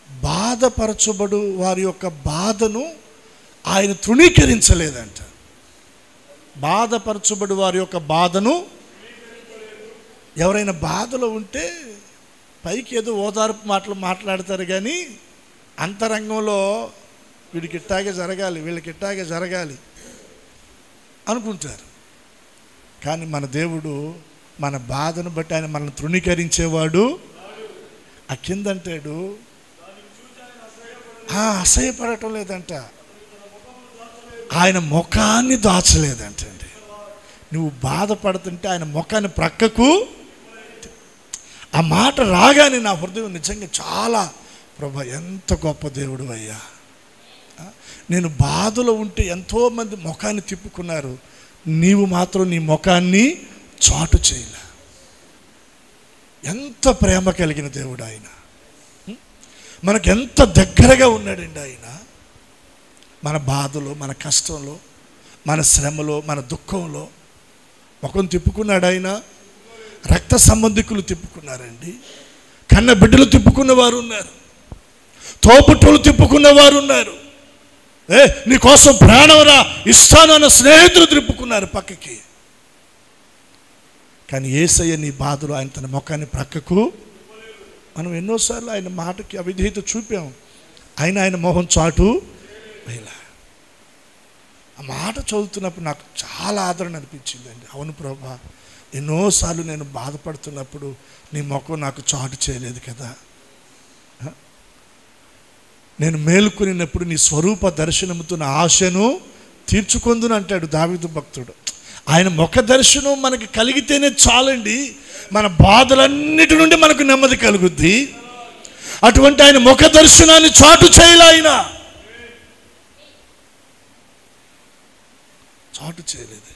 బాధపరచబడు వారి యొక్క బాధను ఆయన తృణీకరించలేదంట. బాధపరచబడు వారి యొక్క బాధను, ఎవరైనా బాధలో ఉంటే పైకి ఏదో ఓదార్పు మాటలు మాట్లాడతారు, కానీ అంతరంగంలో వీడికి ఇట్టాగే జరగాలి, వీళ్ళకి ఇట్టాగే జరగాలి అనుకుంటారు. కానీ మన దేవుడు మన బాధను బట్టి ఆయన మనల్ని తృణీకరించేవాడు. ఆ కింద అంటాడు, అసహ్యపడటం లేదంట, ఆయన ముఖాన్ని దాచలేదంటండి. నువ్వు బాధపడుతుంటే ఆయన ముఖాన్ని ప్రక్కకు, ఆ మాట రాగానే నా హృదయం నిజంగా చాలా, ప్రభా ఎంత గొప్ప దేవుడు అయ్యా, నేను బాధలో ఉంటే ఎంతోమంది ముఖాన్ని తిప్పుకున్నారు, నీవు మాత్రం నీ ముఖాన్ని చాటు చేయలే. ఎంత ప్రేమ కలిగిన దేవుడు ఆయన, మనకు ఎంత దగ్గరగా ఉన్నాడండి ఆయన. మన బాధలో, మన కష్టంలో, మన శ్రమలో, మన దుఃఖంలో ముఖం తిప్పుకున్నాడు ఆయన. రక్త సంబంధికులు తిప్పుకున్నారండి, కన్న బిడ్డలు తిప్పుకున్న వారు ఉన్నారు, తోబుట్టువులు తిప్పుకున్న వారు ఉన్నారు, నీ కోసం ప్రాణంరా ఇస్తాను అన్న స్నేహితులు తిప్పుకున్నారు పక్కకి. కానీ యేసయ్య నీ బాధలో ఆయన తన ముఖాన్ని ప్రక్కకు, మనం ఎన్నోసార్లు ఆయన మాటకి అవిధేయత చూపాం, ఆయన మొహం చాటు వేలా. ఆ మాట చదువుతున్నప్పుడు నాకు చాలా ఆదరణ అనిపించిందండి. అవును ప్రభా, ఎన్నోసార్లు నేను బాధపడుతున్నప్పుడు నీ ముఖం నాకు చాటు చేయలేదు కదా, నేను మేలుకొనినప్పుడు నీ స్వరూప దర్శనముతో నా ఆశను తీర్చుకొందును అంటాడు దావీదు భక్తుడు. ఆయన ముఖ దర్శనం మనకి కలిగితేనే చాలండి, మన బాధలన్నిటి నుండి మనకు నెమ్మది కలుగుద్ది. అటువంటి ఆయన ముఖ దర్శనాన్ని చాటు చేయలే, ఆయన చాటు చేయలేదు.